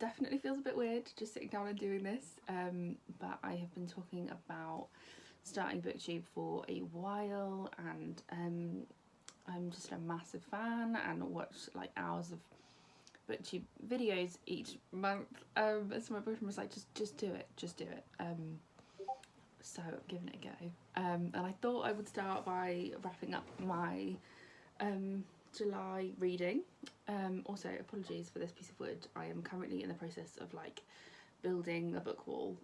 definitely feels a bit weird just sitting down and doing this, but I have been talking about starting booktube for a while, and I'm just a massive fan and watch like hours of booktube videos each month. So my boyfriend was like, just do it, so I'm giving it a go. And I thought I would start by wrapping up my July reading. Also, apologies for this piece of wood. I am currently in the process of like building a book wall,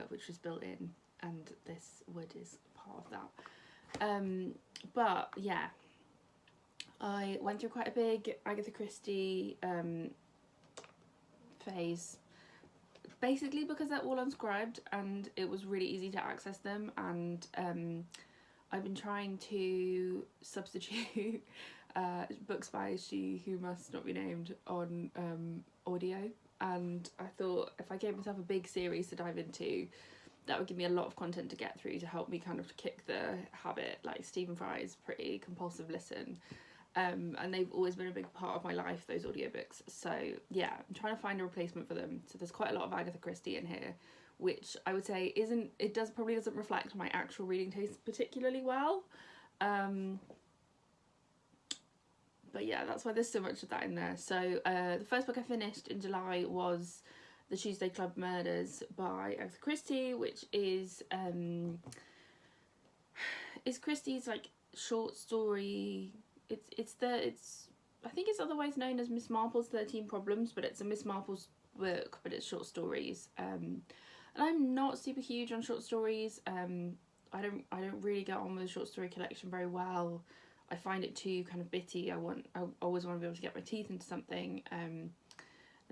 which was built in, and this wood is part of that. But yeah, I went through quite a big Agatha Christie phase, basically because they're all unscribed and it was really easy to access them, and I've been trying to substitute books by She Who Must Not Be Named on audio, and I thought if I gave myself a big series to dive into, that would give me a lot of content to get through to help me kind of kick the habit. Like Stephen Fry's pretty compulsive listen, and they've always been a big part of my life, those audiobooks. So yeah, I'm trying to find a replacement for them. So there's quite a lot of Agatha Christie in here, which I would say probably doesn't reflect my actual reading taste particularly well. But yeah, that's why there's so much of that in there. So the first book I finished in July was The Tuesday Club Murders by Agatha Christie, which is Christie's like short story. It's I think it's otherwise known as Miss Marple's 13 Problems, but it's a Miss Marple's book, but it's short stories. And I'm not super huge on short stories. I don't really get on with the short story collection very well. I find it too kind of bitty. I always want to be able to get my teeth into something. And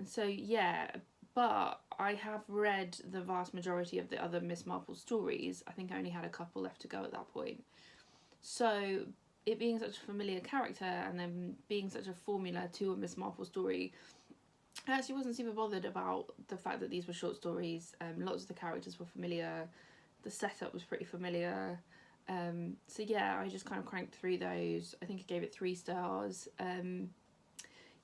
so yeah, but I have read the vast majority of the other Miss Marple stories. I think I only had a couple left to go at that point. So it being such a familiar character and then being such a formula to a Miss Marple story, I actually wasn't super bothered about the fact that these were short stories. Lots of the characters were familiar. The setup was pretty familiar. So yeah, I just kind of cranked through those. I think I gave it 3 stars.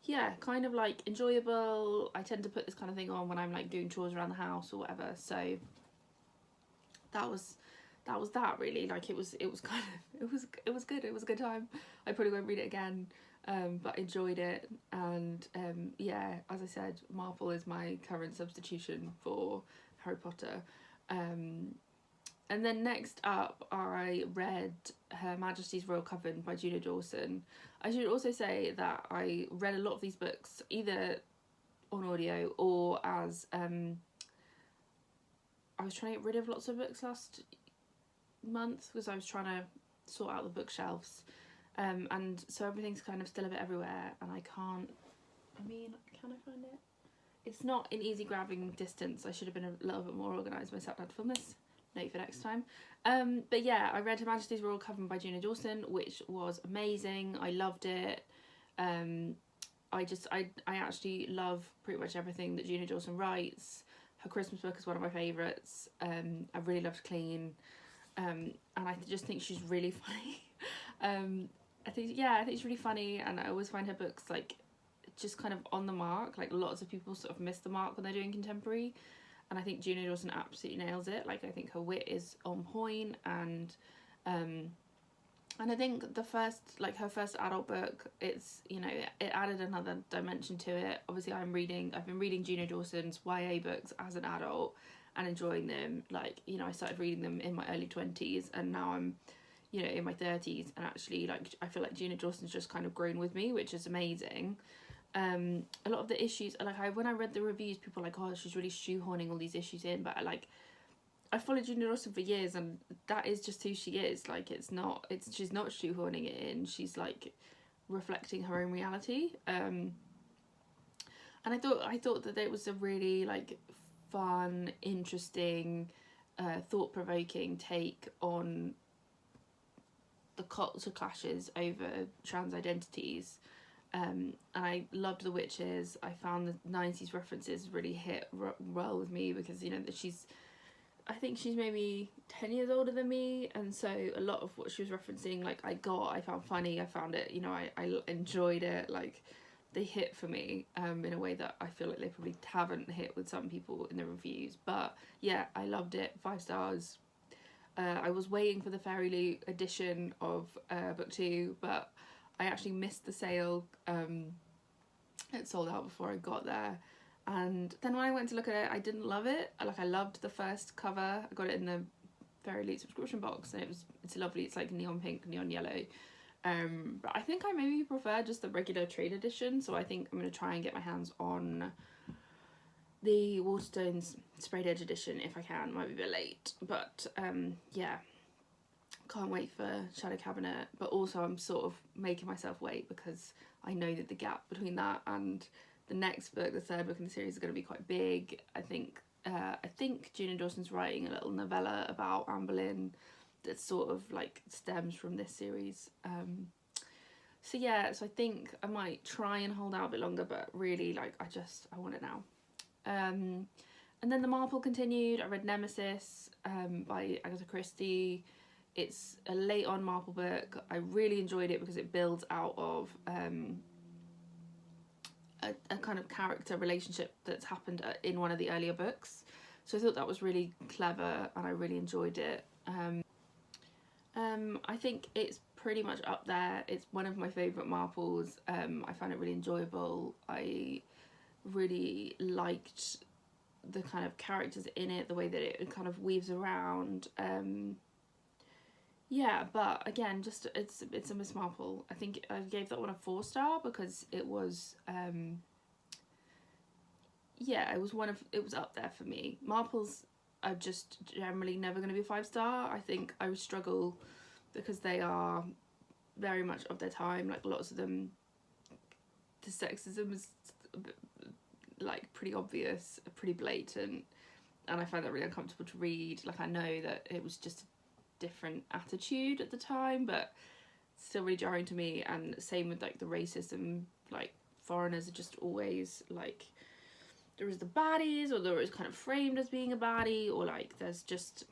Yeah, kind of like enjoyable. I tend to put this kind of thing on when I'm like doing chores around the house or whatever. So that was that really. Like it was kind of it was good. It was a good time. I probably won't read it again, but enjoyed it. And yeah, as I said, Marple is my current substitution for Harry Potter. And then next up, I read Her Majesty's Royal Coven by Juno Dawson. I should also say that I read a lot of these books either on audio or as I was trying to get rid of lots of books last month because I was trying to sort out the bookshelves, and so everything's kind of still a bit everywhere, and can I find it? It's not in easy grabbing distance. I should have been a little bit more organised when I sat down to film this. Note for next time. But yeah, I read Her Majesty's Royal Coven by Juno Dawson, which was amazing. I loved it. I actually love pretty much everything that Juno Dawson writes. Her Christmas book is one of my favourites. I really loved Clean, and I just think she's really funny. I think she's really funny, and I always find her books like just kind of on the mark. Like lots of people sort of miss the mark when they're doing contemporary, and I think Juno Dawson absolutely nails it. Like I think her wit is on point, and I think her first adult book, it's, you know, it added another dimension to it. Obviously I've been reading Juno Dawson's YA books as an adult and enjoying them. Like, you know, I started reading them in my early 20s, and now I'm, you know, in my 30s, and actually like I feel like Juno Dawson's just kind of grown with me, which is amazing. A lot of the issues, like when I read the reviews, people were like, oh, she's really shoehorning all these issues in, but I followed Juno Dawson for years, and that is just who she is. Like she's not shoehorning it in. She's like reflecting her own reality. And I thought that it was a really like fun, interesting, thought-provoking take on the culture clashes over trans identities. And I loved The Witches. I found the 90s references really hit well with me because, you know, that I think she's maybe 10 years older than me, and so a lot of what she was referencing, like I found funny. I found it, you know, I enjoyed it. Like they hit for me in a way that I feel like they probably haven't hit with some people in the reviews. But yeah, I loved it. 5 stars. I was waiting for the Fairy Loot edition of book 2, but I actually missed the sale. It sold out before I got there. And then when I went to look at it, I didn't love it. Like, I loved the first cover. I got it in the Fairy Loot subscription box, and it's lovely. It's like neon pink, neon yellow. But I think I maybe prefer just the regular trade edition, so I think I'm going to try and get my hands on the Waterstones sprayed edge edition if I can. Might be a bit late, but yeah, can't wait for Shadow Cabinet. But also I'm sort of making myself wait because I know that the gap between that and the next book, the third book in the series, is going to be quite big. I think Julian Dawson's writing a little novella about Anne Boleyn that sort of like stems from this series. So yeah, so I think I might try and hold out a bit longer, but really, like, I want it now. And then the Marple continued. I read Nemesis by Agatha Christie. It's a late on Marple book. I really enjoyed it because it builds out of a kind of character relationship that's happened in one of the earlier books. So I thought that was really clever and I really enjoyed it. I think it's pretty much up there. It's one of my favourite Marples. I found it really enjoyable. I really liked the kind of characters in it, the way that it kind of weaves around. Yeah, but again, just it's a Miss Marple. I think I gave that one a 4-star because it was yeah, it was up there for me. Marples are just generally never going to be a 5-star. I think I would struggle because they are very much of their time. Like, lots of them, the sexism is like pretty obvious, pretty blatant, and I find that really uncomfortable to read. Like, I know that it was just a different attitude at the time, but still really jarring to me. And same with like the racism. Like, foreigners are just always like, there is the baddies, or there is kind of framed as being a baddie, or like there's just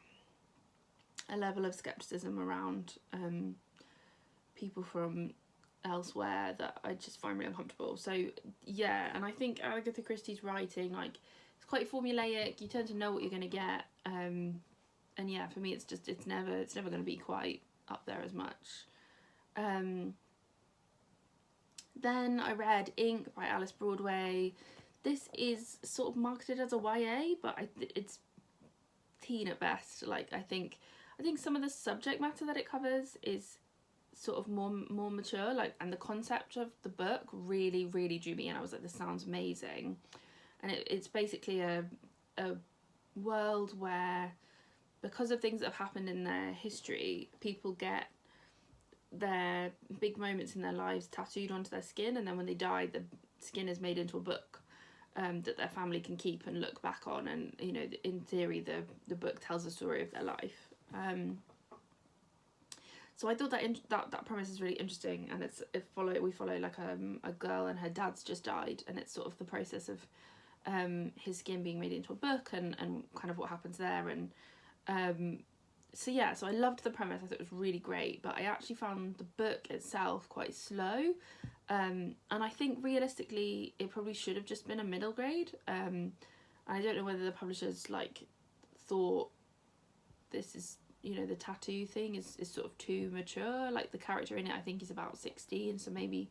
a level of skepticism around people from elsewhere that I just find really uncomfortable. So yeah, and I think Agatha Christie's writing, like, it's quite formulaic. You tend to know what you're going to get, and yeah, for me it's never going to be quite up there as much. Then I read Ink by Alice Broadway. This is sort of marketed as a YA, but it's teen at best. Like, I think some of the subject matter that it covers is sort of more mature, like, and the concept of the book really, really drew me in. I was like, this sounds amazing. And it's basically a world where, because of things that have happened in their history, people get their big moments in their lives tattooed onto their skin, and then when they die, the skin is made into a book that their family can keep and look back on. And, you know, in theory, the book tells the story of their life. So I thought that premise is really interesting, and we follow like a girl, and her dad's just died, and it's sort of the process of his skin being made into a book and kind of what happens there. And so yeah, so I loved the premise. I thought it was really great, but I actually found the book itself quite slow. And I think realistically it probably should have just been a middle grade. And I don't know whether the publishers like thought this is, you know, the tattoo thing is sort of too mature. Like, the character in it I think is about 16, so maybe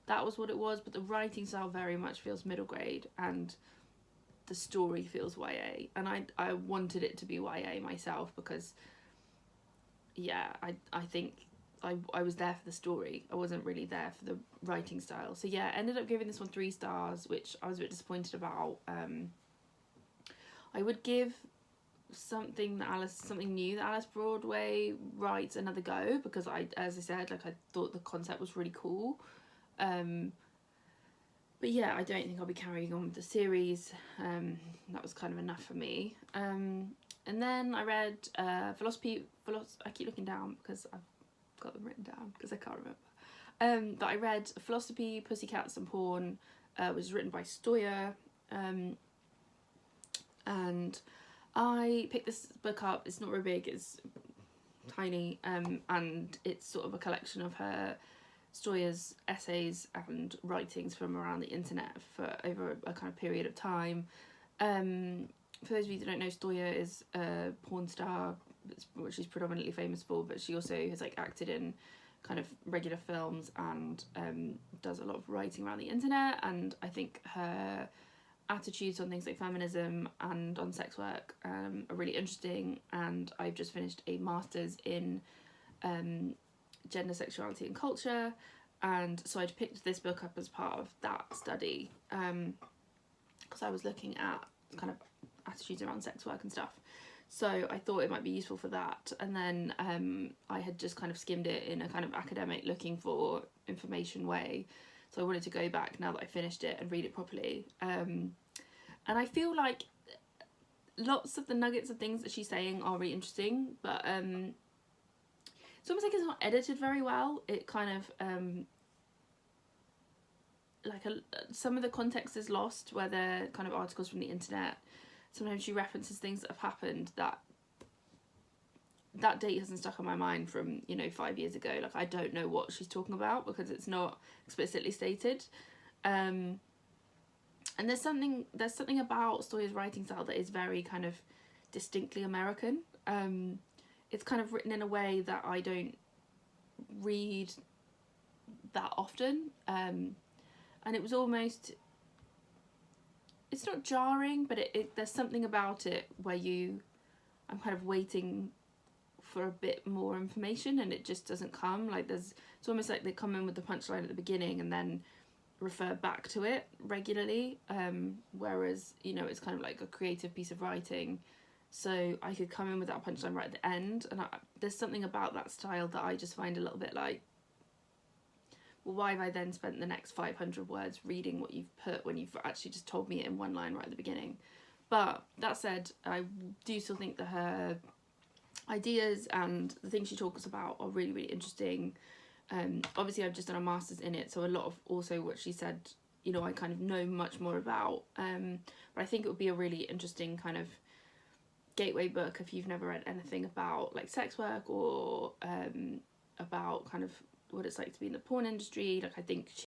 that was what it was. But the writing style very much feels middle grade, and the story feels YA, and I wanted it to be YA myself because yeah, I think I was there for the story. I wasn't really there for the writing style. So yeah, ended up giving this one 3 stars, which I was a bit disappointed about. I would give something new that Alice Broadway writes another go, because as I said, like, I thought the concept was really cool. But yeah, I don't think I'll be carrying on with the series. That was kind of enough for me. And then I read philosophy. I keep looking down because I've got them written down because I can't remember. But I read Philosophy, Pussycats and Porn, which was written by Stoya. And I picked this book up. It's not very big, it's tiny, and it's sort of a collection of her Stoya's essays and writings from around the internet for over a kind of period of time. For those of you that don't know, Stoya is a porn star, which she's predominantly famous for, but she also has like acted in kind of regular films and does a lot of writing around the internet. And I think her attitudes on things like feminism and on sex work are really interesting. And I've just finished a master's in gender, sexuality and culture, and so I'd picked this book up as part of that study because I was looking at kind of attitudes around sex work and stuff, so I thought it might be useful for that. And then I had just kind of skimmed it in a kind of academic looking for information way, so I wanted to go back now that I finished it and read it properly. And I feel like lots of the nuggets of things that she's saying are really interesting, but it's almost like it's not edited very well. It kind of some of the context is lost where they're kind of articles from the internet. Sometimes she references things that have happened that date hasn't stuck on my mind from 5 years ago. Like, I don't know what she's talking about because it's not explicitly stated. And there's something about Stoya's writing style that is very kind of distinctly American. It's kind of written in a way that I don't read that often. And it was almost, it's not jarring, but there's something about it where I'm kind of waiting for a bit more information and it just doesn't come. Like, it's almost like they come in with the punchline at the beginning and then refer back to it regularly. Whereas, it's kind of like a creative piece of writing. So I could come in with that punchline right at the end, and there's something about that style that I just find a little bit like, well, why have I then spent the next 500 words reading what you've put when you've actually just told me it in one line right at the beginning? But that said, I do still think that her ideas and the things she talks about are really, really interesting. Obviously, I've just done a master's in it, so a lot of also what she said, I kind of know much more about. But I think it would be a really interesting kind of gateway book if you've never read anything about like sex work or about kind of what it's like to be in the porn industry. Like, I think